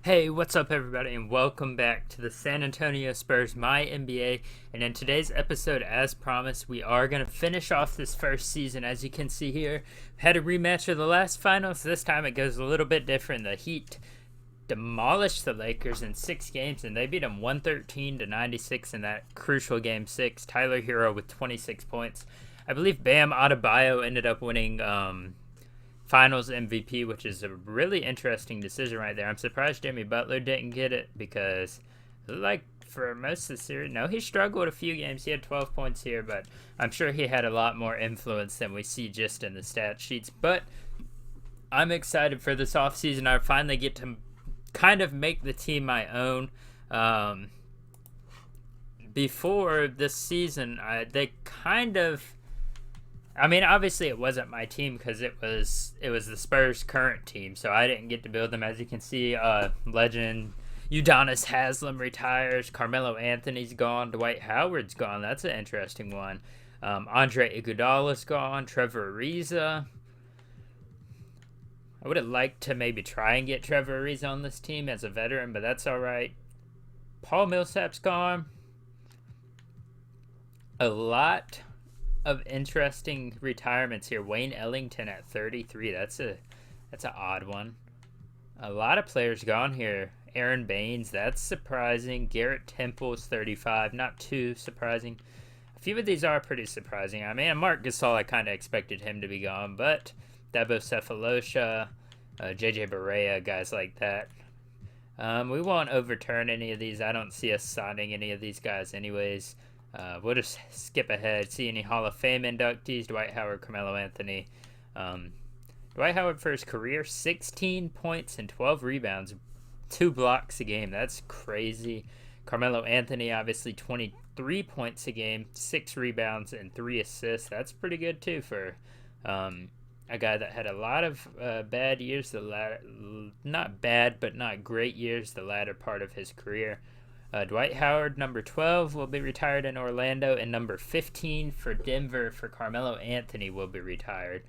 Hey, what's up, everybody, and welcome back to the San Antonio Spurs MyNBA. And in today's episode, as promised, we are going to finish off this first season. As you can see here, had a rematch of the last finals. This time it goes a little bit different. The Heat demolished the Lakers in 6 games, and they beat them 113-96 in that crucial game 6. Tyler Hero with 26 points. I believe Bam Adebayo ended up winning Finals MVP, which is a really interesting decision right there. I'm surprised Jimmy Butler didn't get it because, like, for most of the series, no, he struggled a few games. He had 12 points here, but I'm sure he had a lot more influence than we see just in the stat sheets. But I'm excited for this offseason. I finally get to kind of make the team my own. Before this season, they kind of, I mean, obviously it wasn't my team because it was the Spurs' current team, so I didn't get to build them. As you can see, legend Udonis Haslem retires, Carmelo Anthony's gone, Dwight Howard's gone. That's an interesting one. Andre Iguodala's gone, Trevor Ariza. I would have liked to maybe try and get Trevor Ariza on this team as a veteran, but that's all right. Paul Millsap's gone. A lot of interesting retirements here. Wayne Ellington at 33. That's an odd one. A lot of players gone here. Aaron Baines, that's surprising. Garrett Temple's 35. Not too surprising. A few of these are pretty surprising. I mean, Mark Gasol, I kind of expected him to be gone, but Dabo Cephalosha, JJ Barea, guys like that. We won't overturn any of these. I don't see us signing any of these guys anyways. We'll just skip ahead. See any Hall of Fame inductees? Dwight Howard, Carmelo Anthony. Dwight Howard for his career, 16 points and 12 rebounds, 2 blocks a game. That's crazy. Carmelo Anthony, obviously 23 points a game, 6 rebounds and 3 assists. That's pretty good too for a guy that had a lot of bad years. Not bad, but not great years. The latter part of his career. Dwight Howard, number 12, will be retired in Orlando, and number 15 for Denver for Carmelo Anthony will be retired.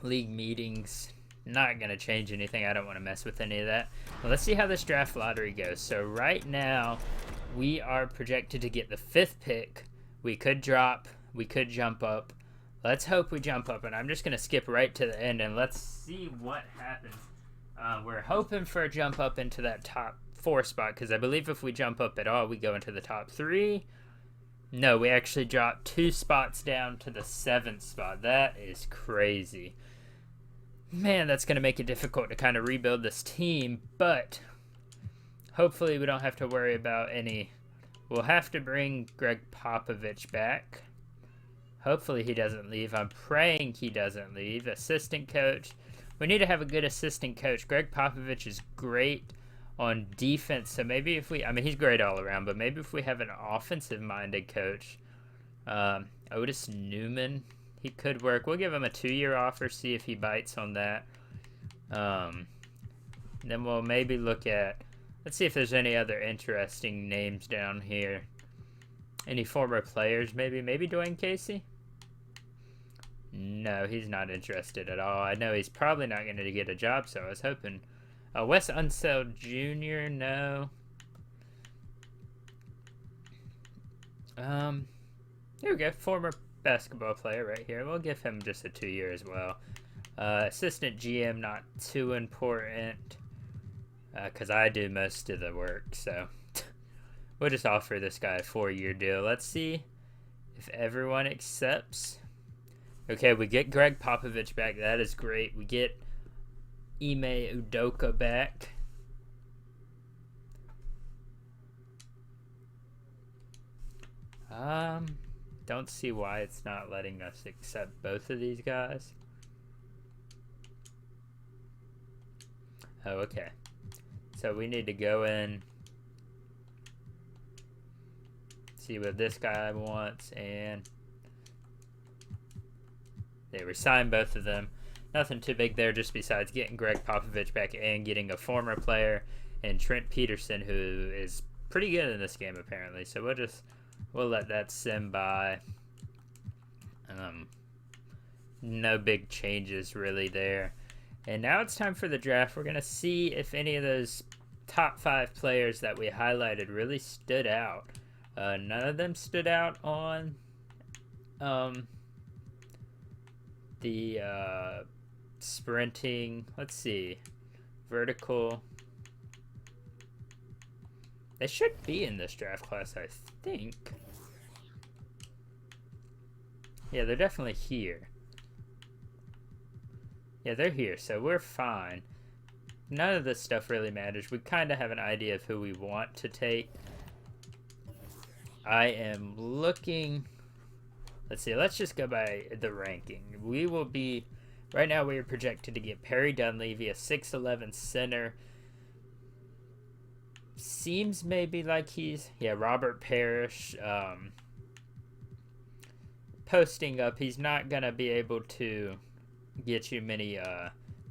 League meetings, not going to change anything. I don't want to mess with any of that. Well, let's see how this draft lottery goes. So right now, we are projected to get the 5th pick. We could drop. We could jump up. Let's hope we jump up, and I'm just going to skip right to the end, and let's see what happens. We're hoping for a jump up into that top 4 spot, because I believe if we jump up at all, we go into the top 3. No, we actually drop 2 spots down to the 7th spot. That is crazy. Man, that's going to make it difficult to kind of rebuild this team, but hopefully we don't have to worry about any. We'll have to bring Greg Popovich back. Hopefully he doesn't leave. I'm praying he doesn't leave. Assistant coach. We need to have a good assistant coach. Greg Popovich is great on defense, so maybe if we, I mean, he's great all around, but maybe if we have an offensive-minded coach, Otis Newman, he could work. We'll give him a 2-year offer, see if he bites on that. Then we'll maybe look at, let's see if there's any other interesting names down here. Any former players, maybe Dwayne Casey? No, he's not interested at all. I know he's probably not going to get a job, so I was hoping. Wes Unseld Jr., no. Here we go. Former basketball player right here. We'll give him just a 2-year as well. Assistant GM, not too important, because I do most of the work, so we'll just offer this guy a 4-year deal. Let's see if everyone accepts. Okay, we get Greg Popovich back. That is great. We get Ime Udoka back. Don't see why it's not letting us accept both of these guys. Oh, okay. So we need to go in, see what this guy wants, and they resign both of them. Nothing too big there, just besides getting Greg Popovich back and getting a former player and Trent Peterson, who is pretty good in this game apparently. So we'll let that sim by. No big changes really there. And now it's time for the draft. We're going to see if any of those top 5 players that we highlighted really stood out. None of them stood out on the sprinting. Let's see. Vertical. They should be in this draft class, I think. Yeah, they're definitely here. Yeah, they're here, so we're fine. None of this stuff really matters. We kind of have an idea of who we want to take. I am looking... Let's see, let's just go by the ranking. We will be... Right now we are projected to get Perry Dunleavy, a 6'11 center. Seems maybe like he's... Yeah, Robert Parrish. Posting up, he's not going to be able to get you many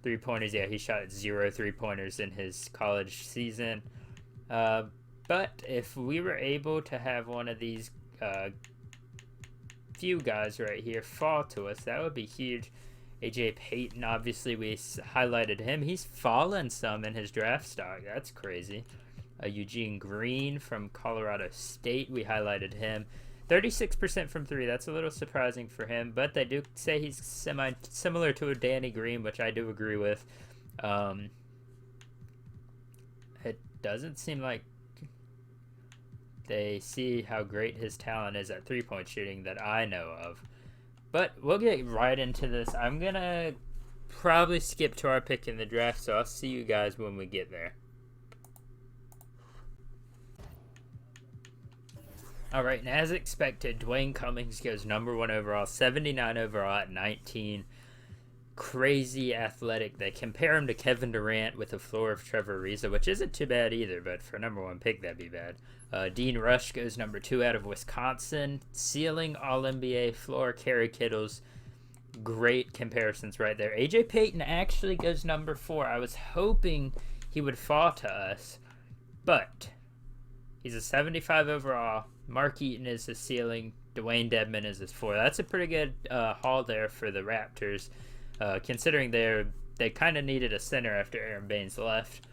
three-pointers. Yeah, he shot 0 3-pointers in his college season. But if we were able to have one of these few guys right here fall to us, that would be huge. AJ Payton, obviously we highlighted him. He's fallen some in his draft stock. That's crazy. Eugene Green from Colorado State, we highlighted him. 36% from 3. That's a little surprising for him, but they do say he's similar to a Danny Green, which I do agree with. It doesn't seem like they see how great his talent is at three-point shooting that I know of. But we'll get right into this. I'm going to probably skip to our pick in the draft, so I'll see you guys when we get there. Alright, and as expected, Dwayne Cummings goes number 1 overall, 79 overall at 19. Crazy athletic. They compare him to Kevin Durant with a floor of Trevor Ariza, which isn't too bad either, but for number 1 pick, that'd be bad. Dean Rush goes number 2 out of Wisconsin. Ceiling All-NBA, floor Kerry Kittles. Great comparisons right there. AJ Payton actually goes number 4. I was hoping he would fall to us, but he's a 75 overall. Mark Eaton is his ceiling. Dwayne Dedmon is his 4. That's a pretty good haul there for the Raptors, considering they kind of needed a center after Aaron Baines left.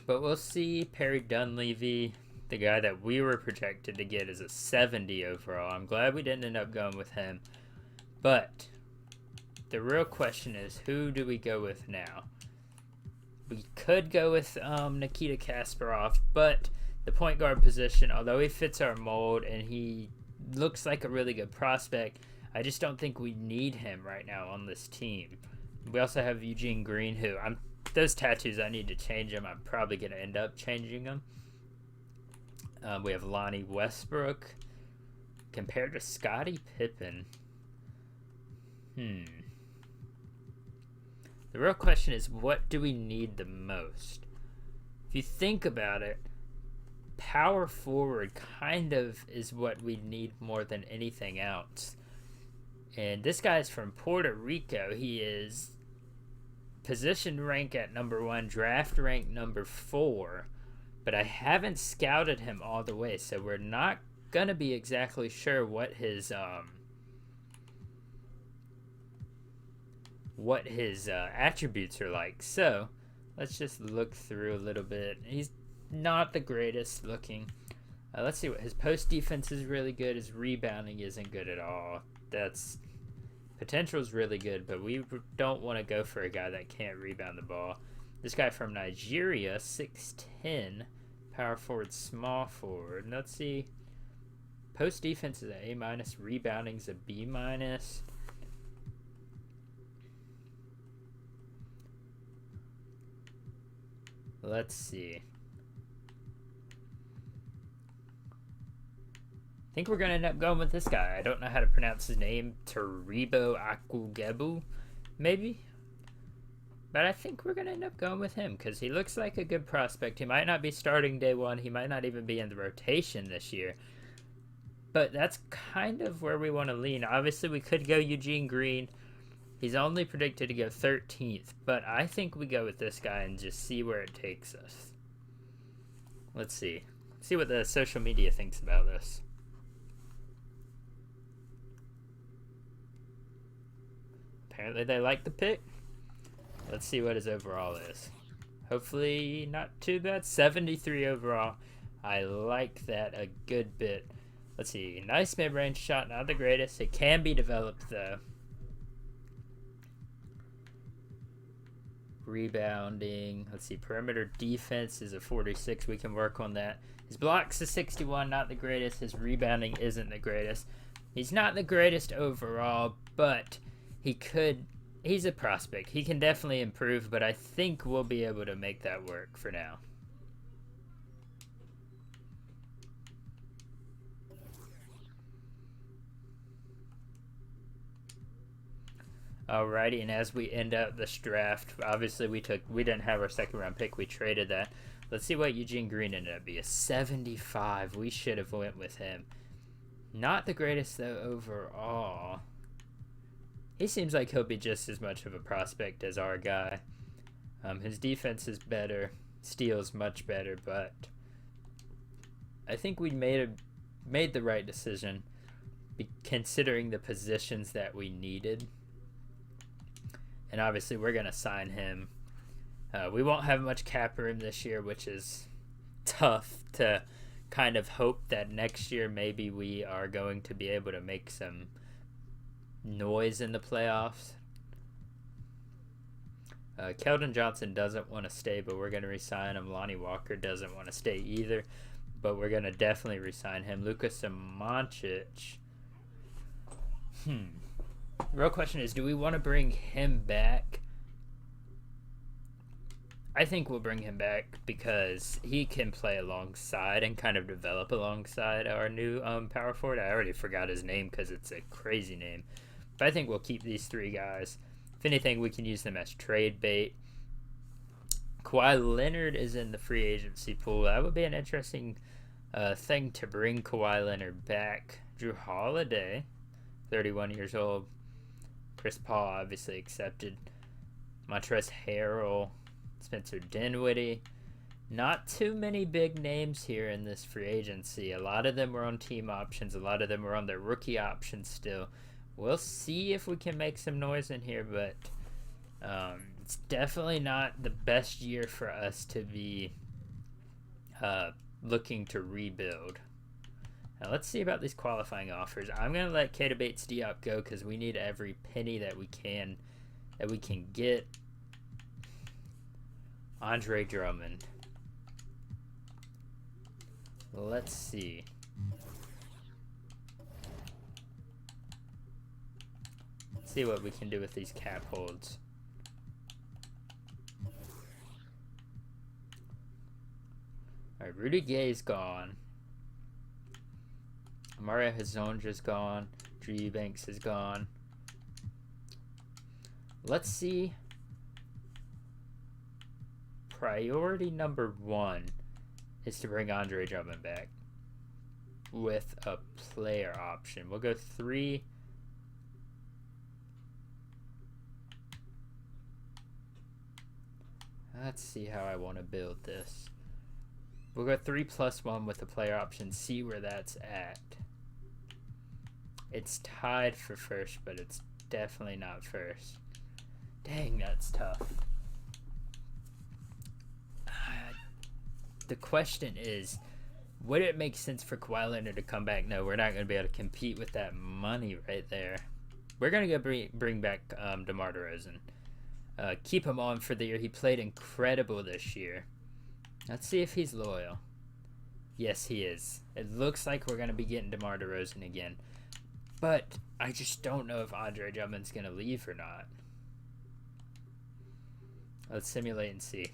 But we'll see. Perry Dunleavy, the guy that we were projected to get, is a 70 overall. I'm glad we didn't end up going with him. But the real question is, who do we go with now? We could go with Nikita Kasparov, but the point guard position, although he fits our mold and he looks like a really good prospect, I just don't think we need him right now on this team. We also have Eugene Green, who those tattoos, I need to change them. I'm probably going to end up changing them. We have Lonnie Westbrook compared to Scottie Pippen. The real question is, what do we need the most? If you think about it, power forward kind of is what we need more than anything else. And this guy's from Puerto Rico. He is position rank at number 1, draft rank number 4, but I haven't scouted him all the way, so we're not gonna be exactly sure what his attributes are like. So let's just look through a little bit. He's not the greatest looking. Let's see what his post defense is really good. His rebounding isn't good at all. That's potential is really good, but we don't want to go for a guy that can't rebound the ball. This guy from Nigeria, 6'10", power forward, small forward. And let's see. Post defense is an A-, rebounding is a B-. Let's see. I think we're going to end up going with this guy. I don't know how to pronounce his name. Taribo Akugebu, maybe? But I think we're going to end up going with him because he looks like a good prospect. He might not be starting day 1. He might not even be in the rotation this year. But that's kind of where we want to lean. Obviously, we could go Eugene Green. He's only predicted to go 13th. But I think we go with this guy and just see where it takes us. Let's see. See what the social media thinks about this. Apparently they like the pick. Let's see what his overall is. Hopefully not too bad. 73 overall. I like that a good bit. Let's see. Nice mid-range shot. Not the greatest. It can be developed, though. Rebounding. Let's see. Perimeter defense is a 46. We can work on that. His blocks is 61. Not the greatest. His rebounding isn't the greatest. He's not the greatest overall, but he's a prospect. He can definitely improve, but I think we'll be able to make that work for now. Alrighty, and as we end up this draft, obviously we didn't have our second round pick. We traded that. Let's see what Eugene Green ended up being. A 75. We should have went with him. Not the greatest though overall. He seems like he'll be just as much of a prospect as our guy. His defense is better, steals much better, but I think we made the right decision considering the positions that we needed. And obviously we're going to sign him. We won't have much cap room this year, which is tough to kind of hope that next year maybe we are going to be able to make some noise in the playoffs. Keldon Johnson doesn't want to stay, but we're going to re-sign him. Lonnie Walker doesn't want to stay either, but we're going to definitely re-sign him. Luka Samanic. Real question is, do we want to bring him back? I think we'll bring him back because he can play alongside and kind of develop alongside our new power forward. I already forgot his name because it's a crazy name. But I think we'll keep these three guys. If anything, we can use them as trade bait. Kawhi Leonard is in the free agency pool. That would be an interesting thing to bring Kawhi Leonard back. Drew Holiday, 31 years old. Chris Paul obviously accepted. Montrezl Harrell, Spencer Dinwiddie. Not too many big names here in this free agency. A lot of them were on team options. A lot of them were on their rookie options still. We'll see if we can make some noise in here, but it's definitely not the best year for us to be looking to rebuild. Now let's see about these qualifying offers. I'm going to let Keita Bates-Diop go because we need every penny that we can get. Andre Drummond. Let's see. Let's see what we can do with these cap holds. Alright, Rudy Gay's gone. Mario Hezonja's gone. Drew Eubanks is gone. Let's see. Priority number 1 is to bring Andre Drummond back with a player option. We'll go 3. Let's see how I want to build this. We'll go 3+1 with the player option, see where that's at. It's tied for first, but it's definitely not first. Dang, that's tough. The question is, would it make sense for Kawhi Leonard to come back? No, we're not going to be able to compete with that money right there. We're going to go bring back DeMar DeRozan. Keep him on for the year. He played incredible this year. Let's see if he's loyal. Yes, he is. It looks like we're going to be getting DeMar DeRozan again. But I just don't know if Andre Drummond's going to leave or not. Let's simulate and see.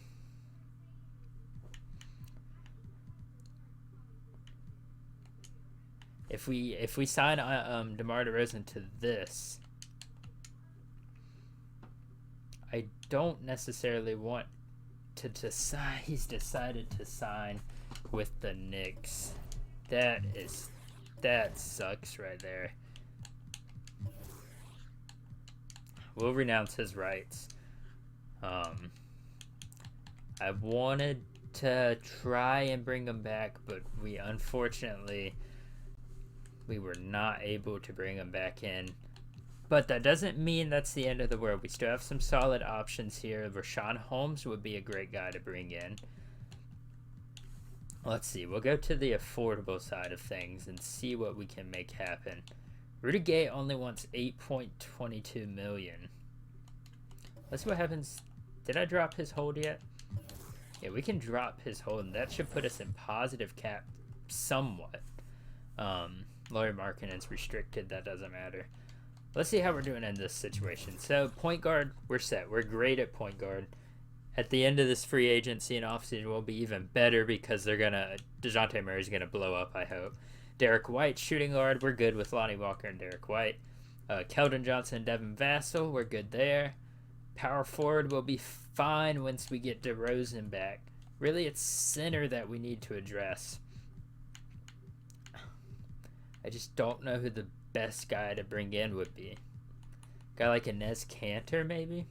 If we sign DeMar DeRozan to this, I don't necessarily want to decide. He's decided to sign with the Knicks. That sucks right there. We'll renounce his rights. I wanted to try and bring him back, but we were not able to bring him back in. But that doesn't mean that's the end of the world. We still have some solid options here. Rashawn Holmes would be a great guy to bring in. Let's see. We'll go to the affordable side of things and see what we can make happen. Rudy Gay only wants $8.22 million. Let's see what happens. Did I drop his hold yet? Yeah, we can drop his hold, and that should put us in positive cap somewhat. Laurie Markkinen's restricted. That doesn't matter. Let's see how we're doing in this situation. So, point guard, we're set. We're great at point guard. At the end of this free agency and offseason, we'll be even better because DeJounte Murray's going to blow up, I hope. Derek White, shooting guard, we're good with Lonnie Walker and Derek White. Keldon Johnson, Devin Vassell, we're good there. Power forward will be fine once we get DeRozan back. Really, it's center that we need to address. I just don't know who the best guy to bring in would be. Guy like Enes Kanter, maybe?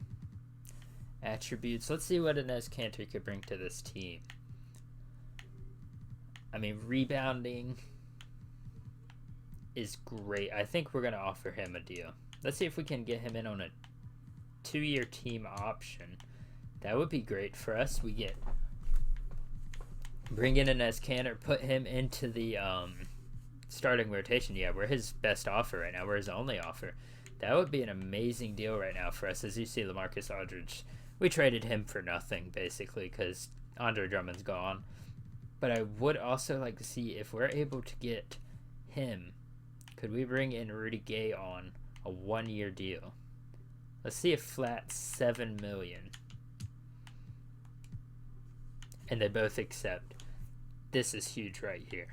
Attributes. Let's see what Enes Kanter could bring to this team. I mean, rebounding is great. I think we're going to offer him a deal. Let's see if we can get him in on a 2-year team option. That would be great for us. We bring in Enes Kanter, put him into the starting rotation. Yeah, we're his best offer right now. We're his only offer. That would be an amazing deal right now for us. As you see, LaMarcus Aldridge, we traded him for nothing, basically, because Andre Drummond's gone. But I would also like to see if we're able to get him. Could we bring in Rudy Gay on a 1-year deal? Let's see if flat $7 million. And they both accept. This is huge right here.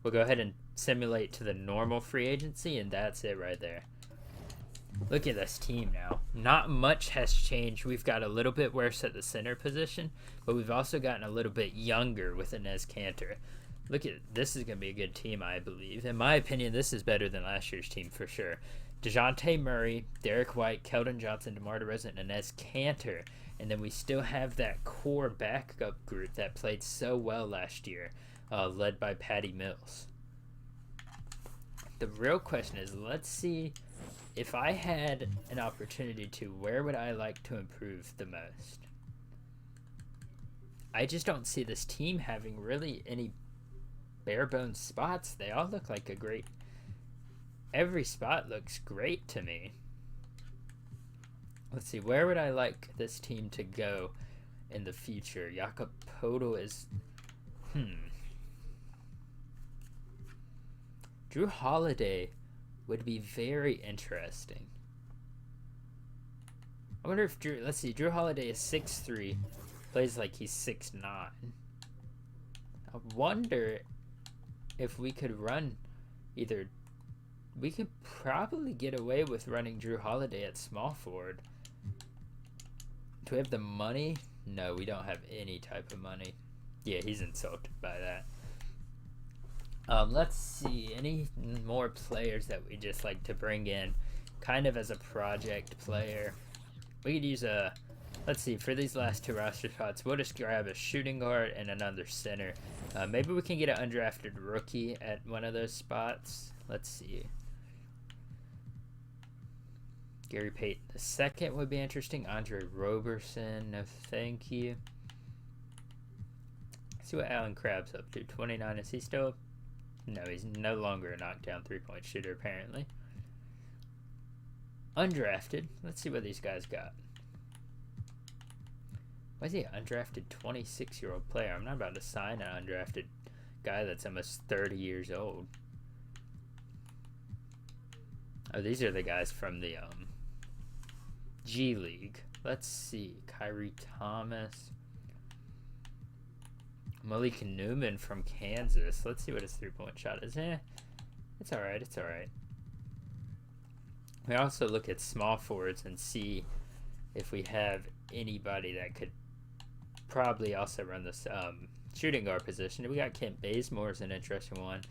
We'll go ahead and simulate to the normal free agency, and that's it right there. Look at this team now. Not much has changed. We've got a little bit worse at the center position, but we've also gotten a little bit younger with Enes Kanter. Look at this. Is going to be a good team, I believe. In my opinion, this is better than last year's team for sure. DeJounte Murray, Derek White, Keldon Johnson, DeMar DeRozan, and Enes Kanter. And then we still have that core backup group that played so well last year, led by Patty Mills. The real question is, let's see, if I had an opportunity to, where would I like to improve the most? I just don't see this team having really any bare bones spots. They all look like every spot looks great to me. Let's see, where would I like this team to go in the future? Jakob Poeltl is... Drew Holiday would be very interesting. I wonder if Drew Holiday is 6'3", plays like he's 6'9". I wonder if we could run either... We could probably get away with running Drew Holiday at small forward. Do we have the money? No, we don't have any type of money. Yeah, he's insulted by that. Let's see, any more players that we just like to bring in kind of as a project player. We could use let's see, for these last 2 roster spots, we'll just grab a shooting guard and another center. Maybe we can get an undrafted rookie at one of those spots. Let's see. Gary Payton II would be interesting. Andre Roberson, no thank you. Let's see what Alan Crabb's up to. 29, is he still up? No, he's no longer a knockdown 3-point shooter, apparently. Undrafted. Let's see what these guys got. Why is he an undrafted 26-year-old player? I'm not about to sign an undrafted guy that's almost 30 years old. Oh, these are the guys from the G League. Let's see. Kyrie Thomas. Malik Newman from Kansas. Let's see what his 3-point shot is. It's alright. It's alright. We also look at small forwards and see if we have anybody that could probably also run this shooting guard position. We got Kent Bazemore is an interesting one.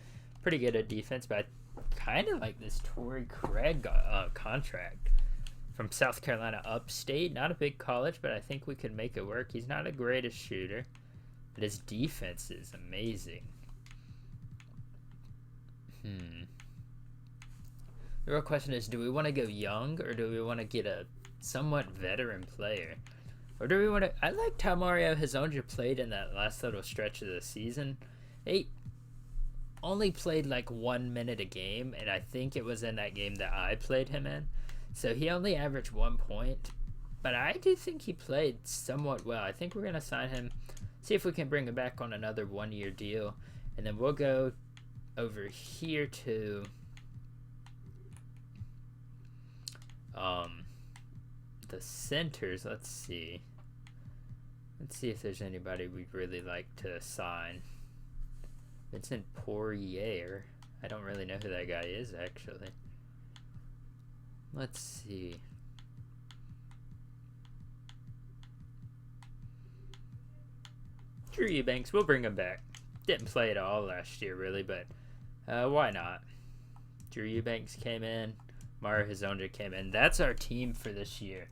Pretty good at defense, but I kind of like this Torrey Craig contract from South Carolina Upstate. Not a big college, but I think we could make it work. He's not the greatest shooter, but his defense is amazing. The real question is, do we want to go young or do we want to get a somewhat veteran player? Or do we want to... I liked how Mario Hezonja played in that last little stretch of the season. He only played like 1 minute a game, and I think it was in that game that I played him in. So he only averaged 1 point. But I do think he played somewhat well. I think we're going to sign him, see if we can bring him back on another 1-year deal. And then we'll go over here to... the centers. Let's see if there's anybody we'd really like to sign. Vincent Poirier, I don't really know who that guy is actually. Let's see. Drew Eubanks, we'll bring him back. Didn't play at all last year really, but why not? Drew Eubanks came in, Mario Hezonja came in. That's our team for this year.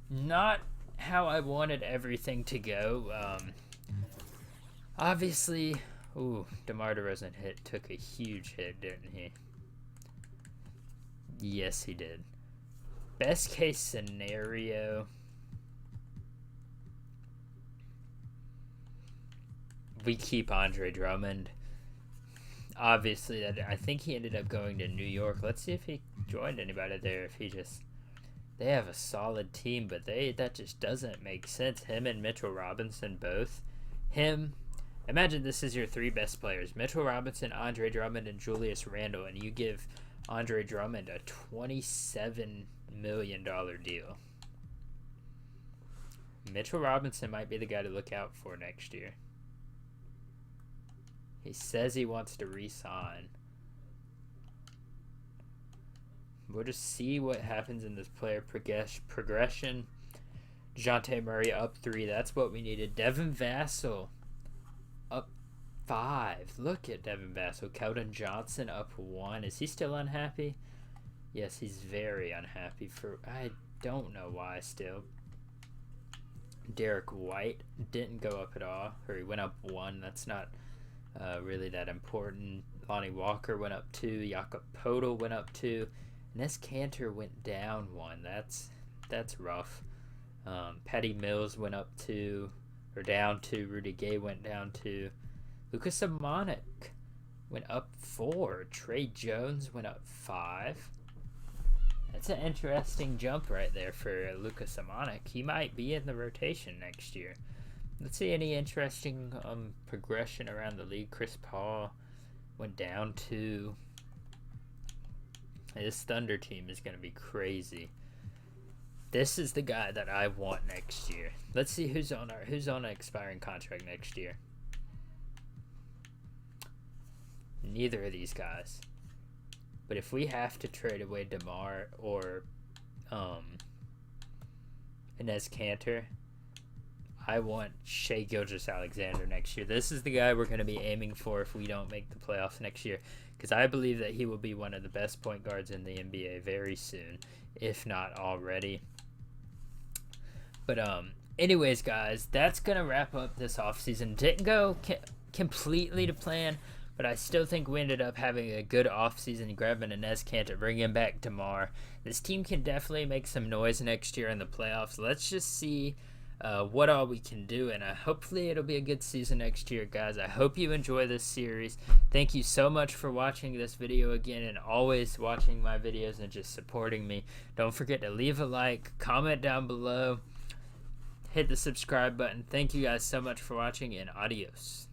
Not how I wanted everything to go. Obviously, DeMar DeRozan took a huge hit, didn't he? Yes, he did. Best case scenario, we keep Andre Drummond. Obviously, I think he ended up going to New York. Let's see if he joined anybody there. If he just... They have a solid team, but that just doesn't make sense. Him and Mitchell Robinson both. Imagine this is your 3 best players. Mitchell Robinson, Andre Drummond, and Julius Randle, and you give Andre Drummond a $27 million deal. Mitchell Robinson might be the guy to look out for next year. He says he wants to re-sign. We'll just see what happens in this player progression. DeJounte Murray up 3. That's what we needed. Devin Vassell up 5. Look at Devin Vassell. Keldon Johnson up 1. Is he still unhappy? Yes, he's very unhappy. I don't know why still. Derek White didn't go up at all. Or he went up 1. That's not really that important. Lonnie Walker went up 2. Jakob Poeltl went up 2. Ness Cantor went down 1. That's rough. Patty Mills went up 2, or down 2. Rudy Gay went down 2. Lucas Amonic went up 4. Trey Jones went up 5. That's an interesting jump right there for Lucas Amonic. He might be in the rotation next year. Let's see any interesting progression around the league. Chris Paul went down 2. This Thunder team is going to be crazy. This is the guy that I want next year. Let's see who's on an expiring contract next year. Neither of these guys. But if we have to trade away DeMar or Ness Cantor, I want Shai Gilgeous-Alexander next year. This is the guy we're going to be aiming for if we don't make the playoffs next year, because I believe that he will be one of the best point guards in the NBA very soon, if not already. But anyways, guys, that's going to wrap up this offseason. Didn't go completely to plan, but I still think we ended up having a good offseason, grabbing Ness Cantor, bringing back DeMar. This team can definitely make some noise next year in the playoffs. Let's just see what all we can do, and hopefully it'll be a good season next year, guys. I hope you enjoy this series. Thank you so much for watching this video again, and always watching my videos and just supporting me. Don't forget to leave a like, comment down below, hit the subscribe button. Thank you guys so much for watching, and adios.